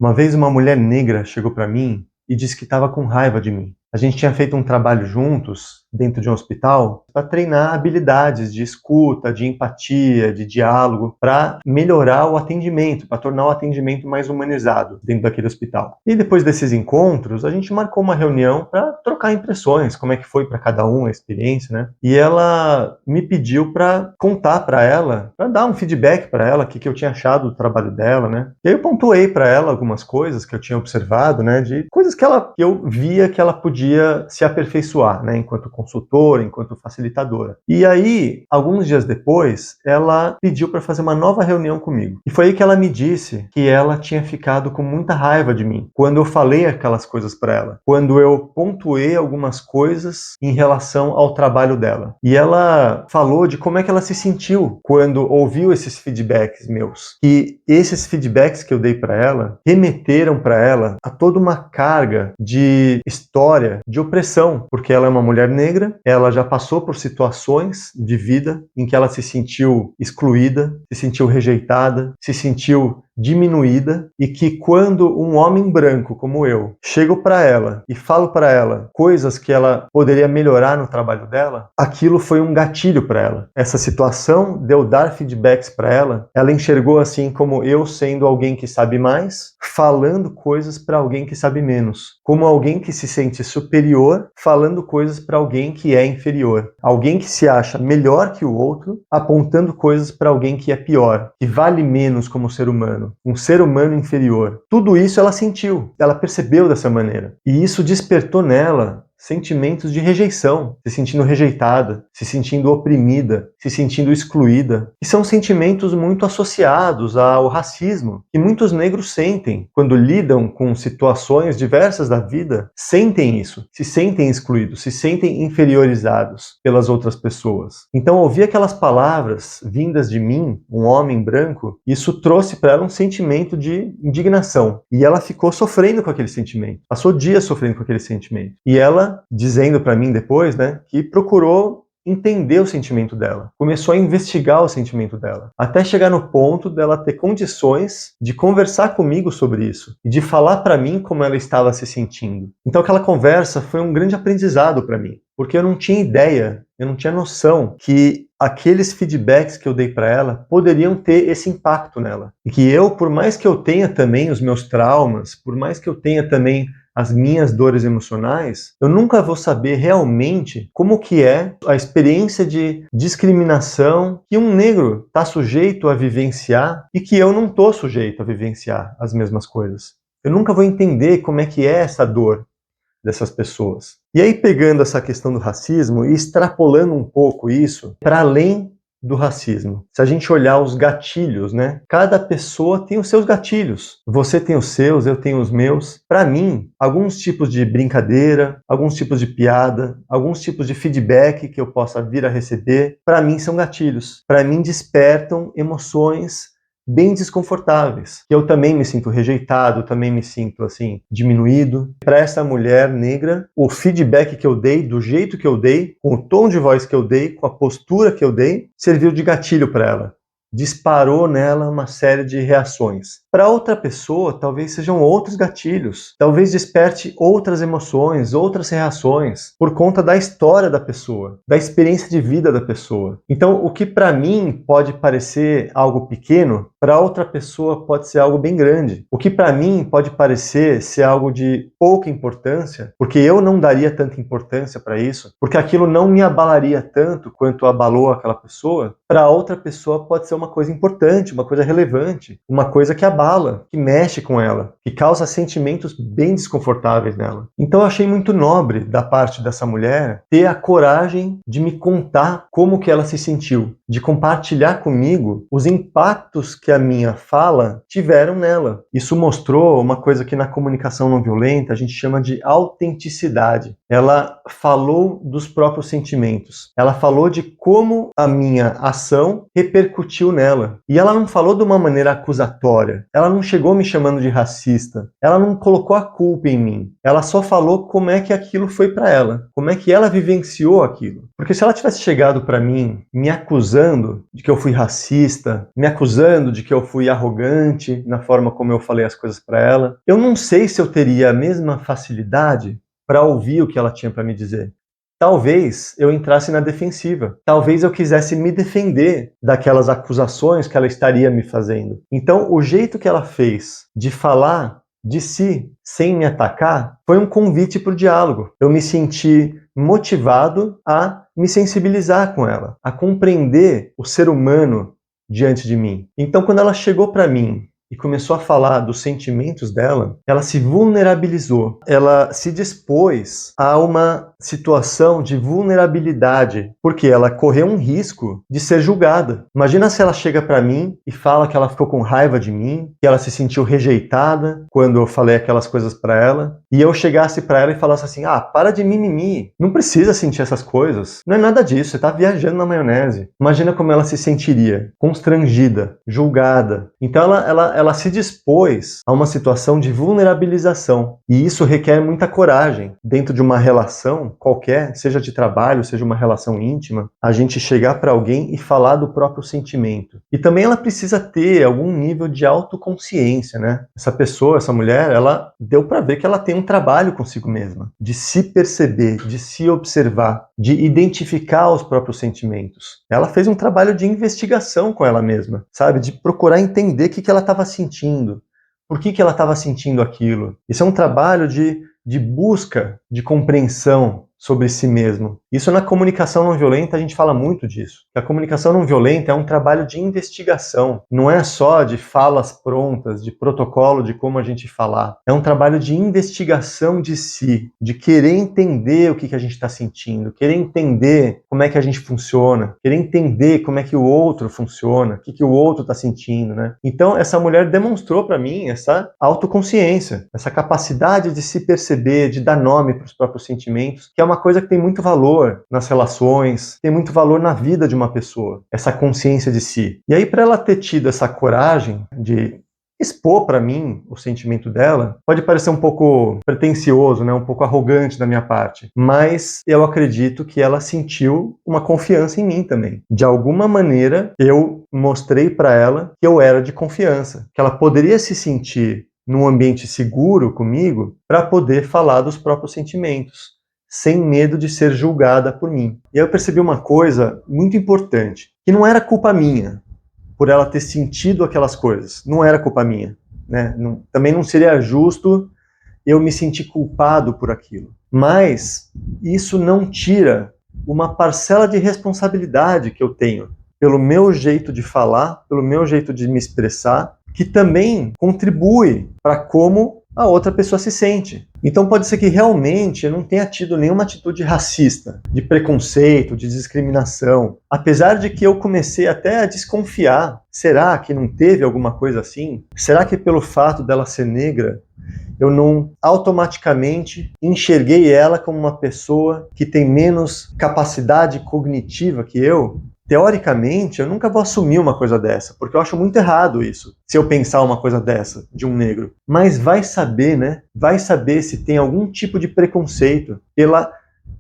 Uma vez uma mulher negra chegou para mim e disse que estava com raiva de mim. A gente tinha feito um trabalho juntos, dentro de um hospital, para treinar habilidades de escuta, de empatia, de diálogo, para melhorar o atendimento, para tornar o atendimento mais humanizado dentro daquele hospital. E depois desses encontros, a gente marcou uma reunião para trocar impressões, como é que foi para cada um a experiência, né? E ela me pediu para contar para ela, para dar um feedback para ela, o que eu tinha achado do trabalho dela, né? E aí eu pontuei para ela algumas coisas que eu tinha observado, né? De coisas que eu via que ela podia se aperfeiçoar, né, enquanto consultora, enquanto facilitadora. E aí, alguns dias depois, ela pediu para fazer uma nova reunião comigo. E foi aí que ela me disse que ela tinha ficado com muita raiva de mim quando eu falei aquelas coisas para ela, quando eu pontuei algumas coisas em relação ao trabalho dela. E ela falou de como é que ela se sentiu quando ouviu esses feedbacks meus. E esses feedbacks que eu dei para ela remeteram para ela a toda uma carga de história de opressão, porque ela é uma mulher negra, ela já passou por situações de vida em que ela se sentiu excluída, se sentiu rejeitada, se sentiu diminuída, e que quando um homem branco como eu chego para ela e falo para ela coisas que ela poderia melhorar no trabalho dela, aquilo foi um gatilho para ela. Essa situação de eu dar feedbacks para ela enxergou assim como eu sendo alguém que sabe mais, falando coisas para alguém que sabe menos, como alguém que se sente superior, falando coisas para alguém que é inferior, alguém que se acha melhor que o outro, apontando coisas para alguém que é pior, que vale menos como ser humano, um ser humano inferior. Tudo isso ela sentiu, ela percebeu dessa maneira. E isso despertou nela sentimentos de rejeição, se sentindo rejeitada, se sentindo oprimida, se sentindo excluída. E são sentimentos muito associados ao racismo, que muitos negros sentem quando lidam com situações diversas da vida, sentem isso, se sentem excluídos, se sentem inferiorizados pelas outras pessoas. Então, ouvir aquelas palavras vindas de mim, um homem branco, isso trouxe para ela um sentimento de indignação. E ela ficou sofrendo com aquele sentimento, passou dias sofrendo com aquele sentimento. E ela dizendo para mim depois, né, que procurou entender o sentimento dela, começou a investigar o sentimento dela, até chegar no ponto dela ter condições de conversar comigo sobre isso e de falar para mim como ela estava se sentindo. Então aquela conversa foi um grande aprendizado para mim, porque eu não tinha ideia, eu não tinha noção que aqueles feedbacks que eu dei para ela poderiam ter esse impacto nela. E que eu, por mais que eu tenha também os meus traumas, por mais que eu tenha também as minhas dores emocionais, eu nunca vou saber realmente como que é a experiência de discriminação que um negro está sujeito a vivenciar e que eu não estou sujeito a vivenciar as mesmas coisas. Eu nunca vou entender como é que é essa dor dessas pessoas. E aí, pegando essa questão do racismo e extrapolando um pouco isso para além do racismo. Se a gente olhar os gatilhos, né? Cada pessoa tem os seus gatilhos. Você tem os seus, eu tenho os meus. Para mim, alguns tipos de brincadeira, alguns tipos de piada, alguns tipos de feedback que eu possa vir a receber, para mim são gatilhos. Para mim despertam emoções bem desconfortáveis, que eu também me sinto rejeitado, também me sinto assim diminuído. Para essa mulher negra, o feedback que eu dei, do jeito que eu dei, com o tom de voz que eu dei, com a postura que eu dei, serviu de gatilho para ela. Disparou nela uma série de reações. Para outra pessoa, talvez sejam outros gatilhos. Talvez desperte outras emoções, outras reações, por conta da história da pessoa, da experiência de vida da pessoa. Então, o que para mim pode parecer algo pequeno, para outra pessoa pode ser algo bem grande. O que para mim pode parecer ser algo de pouca importância, porque eu não daria tanta importância para isso, porque aquilo não me abalaria tanto quanto abalou aquela pessoa, para outra pessoa pode ser uma coisa importante, uma coisa relevante, uma coisa que abala, que mexe com ela, que causa sentimentos bem desconfortáveis nela. Então eu achei muito nobre da parte dessa mulher ter a coragem de me contar como que ela se sentiu, de compartilhar comigo os impactos que a minha fala tiveram nela. Isso mostrou uma coisa que na comunicação não violenta a gente chama de autenticidade. Ela falou dos próprios sentimentos. Ela falou de como a minha ação repercutiu nela. E ela não falou de uma maneira acusatória. Ela não chegou me chamando de racista. Ela não colocou a culpa em mim. Ela só falou como é que aquilo foi para ela. Como é que ela vivenciou aquilo. Porque se ela tivesse chegado para mim me acusando de que eu fui racista, me acusando de que eu fui arrogante na forma como eu falei as coisas para ela, eu não sei se eu teria a mesma facilidade para ouvir o que ela tinha para me dizer. Talvez eu entrasse na defensiva. Talvez eu quisesse me defender daquelas acusações que ela estaria me fazendo. Então, o jeito que ela fez de falar de si sem me atacar foi um convite para o diálogo. Eu me senti motivado a me sensibilizar com ela, a compreender o ser humano diante de mim. Então, quando ela chegou para mim e começou a falar dos sentimentos dela, ela se vulnerabilizou, ela se dispôs a uma situação de vulnerabilidade, porque ela correu um risco de ser julgada. Imagina se ela chega para mim e fala que ela ficou com raiva de mim, que ela se sentiu rejeitada quando eu falei aquelas coisas para ela, e eu chegasse para ela e falasse assim: para de mimimi, não precisa sentir essas coisas, não é nada disso, você tá viajando na maionese. Imagina como ela se sentiria, constrangida, julgada. Então ela se dispôs a uma situação de vulnerabilização. E isso requer muita coragem. Dentro de uma relação qualquer, seja de trabalho, seja uma relação íntima, a gente chegar para alguém e falar do próprio sentimento. E também ela precisa ter algum nível de autoconsciência, né? Essa pessoa, essa mulher, ela deu para ver que ela tem um trabalho consigo mesma, de se perceber, de se observar, de identificar os próprios sentimentos. Ela fez um trabalho de investigação com ela mesma, sabe? De procurar entender o que ela estava sentindo, por que ela estava sentindo aquilo. Isso é um trabalho de busca, de compreensão sobre si mesmo. Isso na comunicação não violenta a gente fala muito disso. A comunicação não violenta é um trabalho de investigação. Não é só de falas prontas, de protocolo de como a gente falar. É um trabalho de investigação de si, de querer entender o que a gente está sentindo, querer entender como é que a gente funciona, querer entender como é que o outro funciona, o que o outro está sentindo, né? Então essa mulher demonstrou para mim essa autoconsciência, essa capacidade de se perceber, de dar nome para os próprios sentimentos, que é uma coisa que tem muito valor nas relações, tem muito valor na vida de uma pessoa, essa consciência de si. E aí, para ela ter tido essa coragem de expor para mim o sentimento dela, pode parecer um pouco pretensioso, né? Um pouco arrogante da minha parte, mas eu acredito que ela sentiu uma confiança em mim também. De alguma maneira, eu mostrei para ela que eu era de confiança, que ela poderia se sentir num ambiente seguro comigo para poder falar dos próprios sentimentos, sem medo de ser julgada por mim. E aí eu percebi uma coisa muito importante, que não era culpa minha por ela ter sentido aquelas coisas. Não era culpa minha, né? Também não seria justo eu me sentir culpado por aquilo. Mas isso não tira uma parcela de responsabilidade que eu tenho pelo meu jeito de falar, pelo meu jeito de me expressar, que também contribui para como a outra pessoa se sente. Então pode ser que realmente eu não tenha tido nenhuma atitude racista, de preconceito, de discriminação. Apesar de que eu comecei até a desconfiar. Será que não teve alguma coisa assim? Será que pelo fato dela ser negra, eu não automaticamente enxerguei ela como uma pessoa que tem menos capacidade cognitiva que eu? Teoricamente, eu nunca vou assumir uma coisa dessa, porque eu acho muito errado isso, se eu pensar uma coisa dessa, de um negro. Mas vai saber, né? Vai saber se tem algum tipo de preconceito pela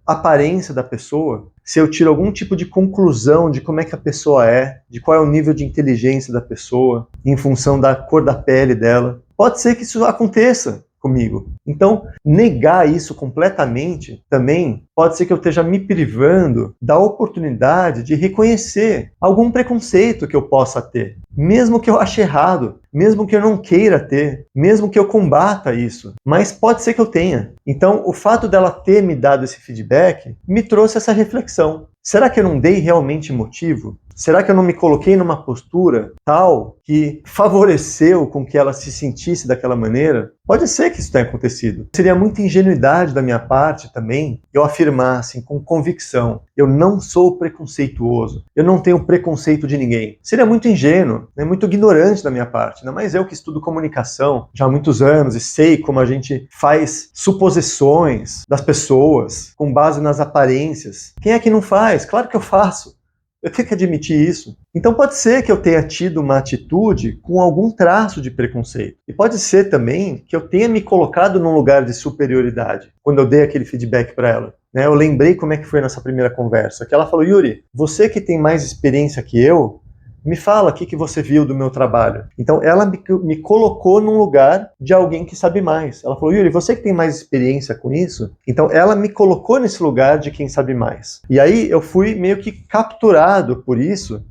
aparência da pessoa, se eu tiro algum tipo de conclusão de como é que a pessoa é, de qual é o nível de inteligência da pessoa, em função da cor da pele dela. Pode ser que isso aconteça comigo. Então, negar isso completamente também pode ser que eu esteja me privando da oportunidade de reconhecer algum preconceito que eu possa ter, mesmo que eu ache errado, mesmo que eu não queira ter, mesmo que eu combata isso, mas pode ser que eu tenha. Então, o fato dela ter me dado esse feedback me trouxe essa reflexão. Será que eu não dei realmente motivo? Será que eu não me coloquei numa postura tal que favoreceu com que ela se sentisse daquela maneira? Pode ser que isso tenha acontecido. Seria muita ingenuidade da minha parte também eu afirmar assim, com convicção: eu não sou preconceituoso, eu não tenho preconceito de ninguém. Seria muito ingênuo, né? Muito ignorante da minha parte. Ainda mais eu que estudo comunicação já há muitos anos e sei como a gente faz suposições das pessoas com base nas aparências. Quem é que não faz? Claro que eu faço. Eu tenho que admitir isso. Então pode ser que eu tenha tido uma atitude com algum traço de preconceito. E pode ser também que eu tenha me colocado num lugar de superioridade quando eu dei aquele feedback para ela. Eu lembrei como é que foi a nossa primeira conversa, que ela falou: Yuri, você que tem mais experiência que eu, me fala o que você viu do meu trabalho. Então ela me colocou num lugar de alguém que sabe mais. Ela falou: Yuri, você que tem mais experiência com isso? Então ela me colocou nesse lugar de quem sabe mais. E aí eu fui meio que capturado por isso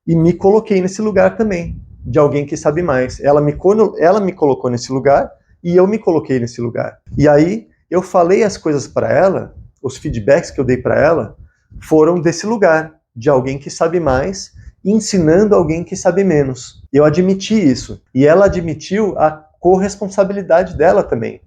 e me coloquei nesse lugar também, de alguém que sabe mais. Ela me colocou nesse lugar e eu me coloquei nesse lugar. E aí eu falei as coisas para ela, os feedbacks que eu dei para ela foram desse lugar, de alguém que sabe mais, ensinando alguém que sabe menos. Eu admiti isso. E ela admitiu a corresponsabilidade dela também,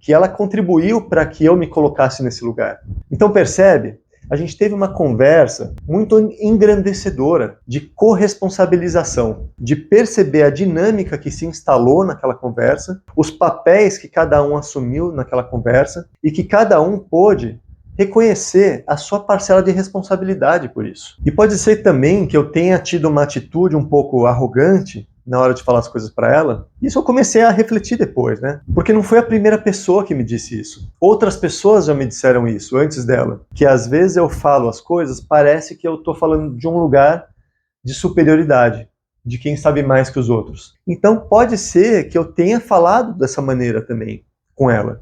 que ela contribuiu para que eu me colocasse nesse lugar. Então percebe? A gente teve uma conversa muito engrandecedora de corresponsabilização, de perceber a dinâmica que se instalou naquela conversa, os papéis que cada um assumiu naquela conversa e que cada um pôde reconhecer a sua parcela de responsabilidade por isso. E pode ser também que eu tenha tido uma atitude um pouco arrogante na hora de falar as coisas para ela. Isso eu comecei a refletir depois, né? Porque não foi a primeira pessoa que me disse isso. Outras pessoas já me disseram isso antes dela. Que às vezes eu falo as coisas, parece que eu tô falando de um lugar de superioridade, de quem sabe mais que os outros. Então pode ser que eu tenha falado dessa maneira também com ela.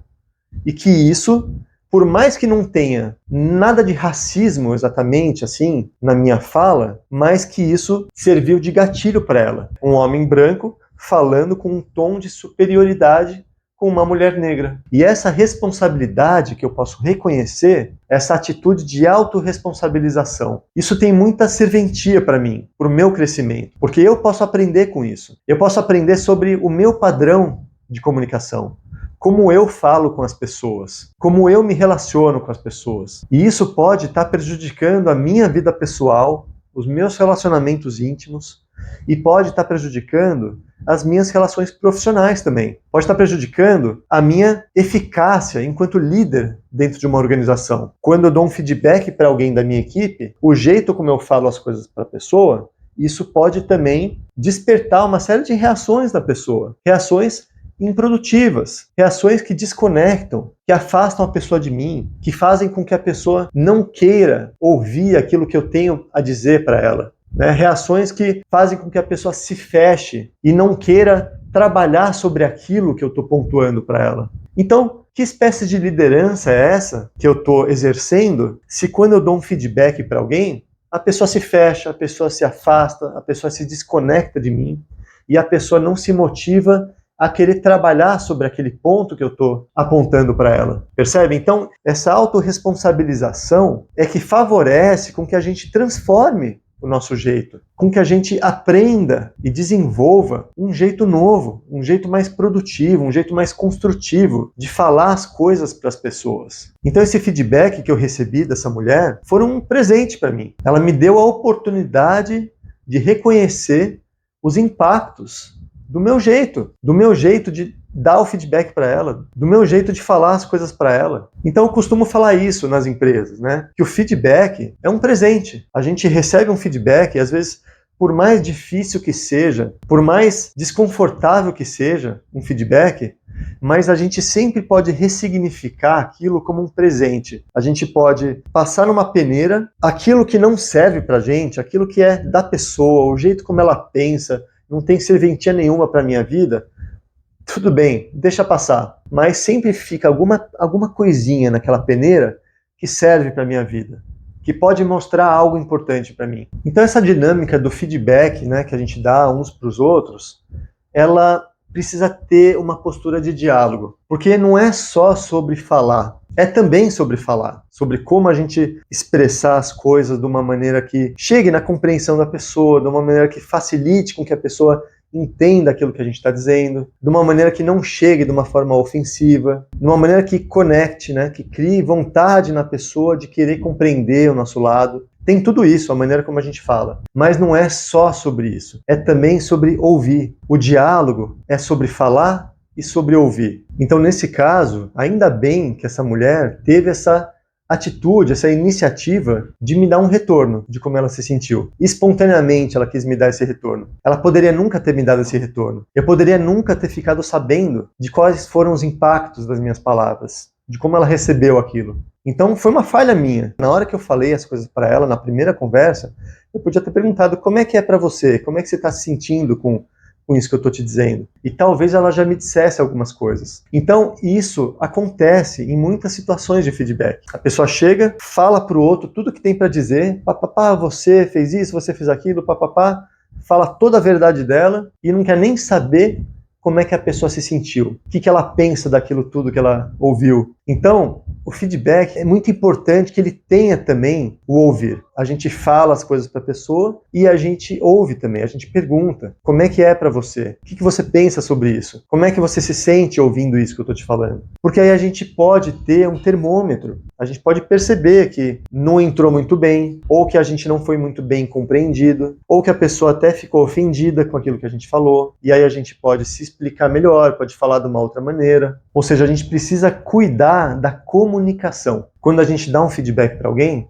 E que isso, por mais que não tenha nada de racismo exatamente assim na minha fala, mas que isso serviu de gatilho para ela. Um homem branco falando com um tom de superioridade com uma mulher negra. E essa responsabilidade que eu posso reconhecer, essa atitude de autorresponsabilização, isso tem muita serventia para mim, para o meu crescimento, porque eu posso aprender com isso. Eu posso aprender sobre o meu padrão de comunicação, como eu falo com as pessoas, como eu me relaciono com as pessoas. E isso pode estar prejudicando a minha vida pessoal, os meus relacionamentos íntimos, e pode estar prejudicando as minhas relações profissionais também. Pode estar prejudicando a minha eficácia enquanto líder dentro de uma organização. Quando eu dou um feedback para alguém da minha equipe, o jeito como eu falo as coisas para a pessoa, isso pode também despertar uma série de reações na pessoa. Reações improdutivas, reações que desconectam, que afastam a pessoa de mim, que fazem com que a pessoa não queira ouvir aquilo que eu tenho a dizer para ela. Reações que fazem com que a pessoa se feche e não queira trabalhar sobre aquilo que eu estou pontuando para ela. Então, que espécie de liderança é essa que eu estou exercendo se quando eu dou um feedback para alguém, a pessoa se fecha, a pessoa se afasta, a pessoa se desconecta de mim e a pessoa não se motiva a querer trabalhar sobre aquele ponto que eu estou apontando para ela. Percebe? Então, essa autorresponsabilização é que favorece com que a gente transforme o nosso jeito, com que a gente aprenda e desenvolva um jeito novo, um jeito mais produtivo, um jeito mais construtivo de falar as coisas para as pessoas. Então esse feedback que eu recebi dessa mulher foi um presente para mim. Ela me deu a oportunidade de reconhecer os impactos do meu jeito de dar o feedback para ela, do meu jeito de falar as coisas para ela. Então eu costumo falar isso nas empresas, né? Que o feedback é um presente. A gente recebe um feedback e às vezes, por mais difícil que seja, por mais desconfortável que seja um feedback, mas a gente sempre pode ressignificar aquilo como um presente. A gente pode passar numa peneira aquilo que não serve pra gente, aquilo que é da pessoa, o jeito como ela pensa, não tem serventia nenhuma para minha vida, tudo bem, deixa passar. Mas sempre fica alguma coisinha naquela peneira que serve para minha vida, que pode mostrar algo importante para mim. Então essa dinâmica do feedback, né, que a gente dá uns para os outros, ela precisa ter uma postura de diálogo, porque não é só sobre falar, é também sobre falar, sobre como a gente expressar as coisas de uma maneira que chegue na compreensão da pessoa, de uma maneira que facilite com que a pessoa entenda aquilo que a gente está dizendo, de uma maneira que não chegue de uma forma ofensiva, de uma maneira que conecte, né, que crie vontade na pessoa de querer compreender o nosso lado. Tem tudo isso, a maneira como a gente fala. Mas não é só sobre isso. É também sobre ouvir. O diálogo é sobre falar e sobre ouvir. Então, nesse caso, ainda bem que essa mulher teve essa atitude, essa iniciativa de me dar um retorno de como ela se sentiu. Espontaneamente ela quis me dar esse retorno. Ela poderia nunca ter me dado esse retorno. Eu poderia nunca ter ficado sabendo de quais foram os impactos das minhas palavras, de como ela recebeu aquilo. Então foi uma falha minha. Na hora que eu falei as coisas para ela, na primeira conversa, eu podia ter perguntado como é que é para você, como é que você está se sentindo com isso que eu estou te dizendo. E talvez ela já me dissesse algumas coisas. Então isso acontece em muitas situações de feedback. A pessoa chega, fala para o outro tudo que tem para dizer, papapá, você fez isso, você fez aquilo, papapá, fala toda a verdade dela e não quer nem saber como é que a pessoa se sentiu, o que ela pensa daquilo tudo que ela ouviu. Então, o feedback é muito importante que ele tenha também o ouvir. A gente fala as coisas para a pessoa e a gente ouve também, a gente pergunta como é que é para você, o que você pensa sobre isso, como é que você se sente ouvindo isso que eu estou te falando. Porque aí a gente pode ter um termômetro, a gente pode perceber que não entrou muito bem, ou que a gente não foi muito bem compreendido, ou que a pessoa até ficou ofendida com aquilo que a gente falou, e aí a gente pode se explicar melhor, pode falar de uma outra maneira. Ou seja, a gente precisa cuidar da comunicação. Quando a gente dá um feedback para alguém,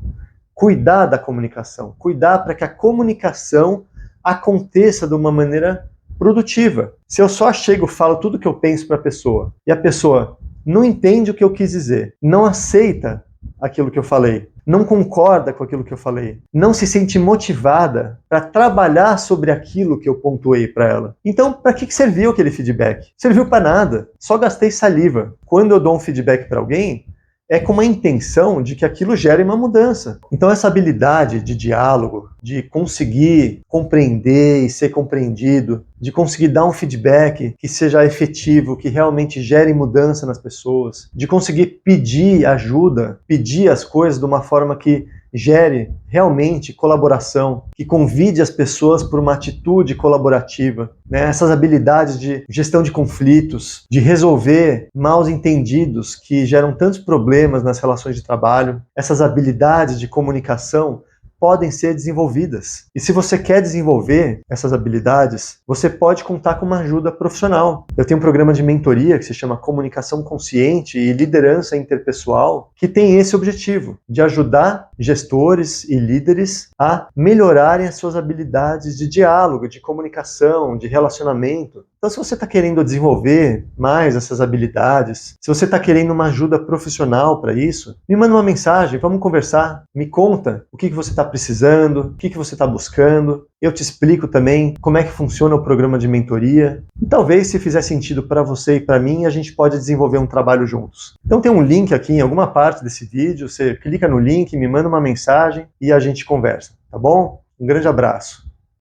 cuidar da comunicação, cuidar para que a comunicação aconteça de uma maneira produtiva. Se eu só chego e falo tudo que eu penso para a pessoa, e a pessoa não entende o que eu quis dizer, não aceita aquilo que eu falei, não concorda com aquilo que eu falei, não se sente motivada para trabalhar sobre aquilo que eu pontuei para ela. Então, para que serviu aquele feedback? Serviu para nada, só gastei saliva. Quando eu dou um feedback para alguém, é com uma intenção de que aquilo gere uma mudança. Então essa habilidade de diálogo, de conseguir compreender e ser compreendido, de conseguir dar um feedback que seja efetivo, que realmente gere mudança nas pessoas, de conseguir pedir ajuda, pedir as coisas de uma forma que gere realmente colaboração, que convide as pessoas por uma atitude colaborativa, né? Essas habilidades de gestão de conflitos, de resolver mal entendidos que geram tantos problemas nas relações de trabalho, essas habilidades de comunicação podem ser desenvolvidas. E se você quer desenvolver essas habilidades, você pode contar com uma ajuda profissional. Eu tenho um programa de mentoria que se chama Comunicação Consciente e Liderança Interpessoal, que tem esse objetivo, de ajudar gestores e líderes a melhorarem as suas habilidades de diálogo, de comunicação, de relacionamento. Então, se você está querendo desenvolver mais essas habilidades, se você está querendo uma ajuda profissional para isso, me manda uma mensagem, vamos conversar, me conta o que você está precisando, o que você está buscando. Eu te explico também como é que funciona o programa de mentoria. E talvez, se fizer sentido para você e para mim, a gente pode desenvolver um trabalho juntos. Então tem um link aqui em alguma parte desse vídeo, você clica no link, me manda uma mensagem e a gente conversa, tá bom? Um grande abraço.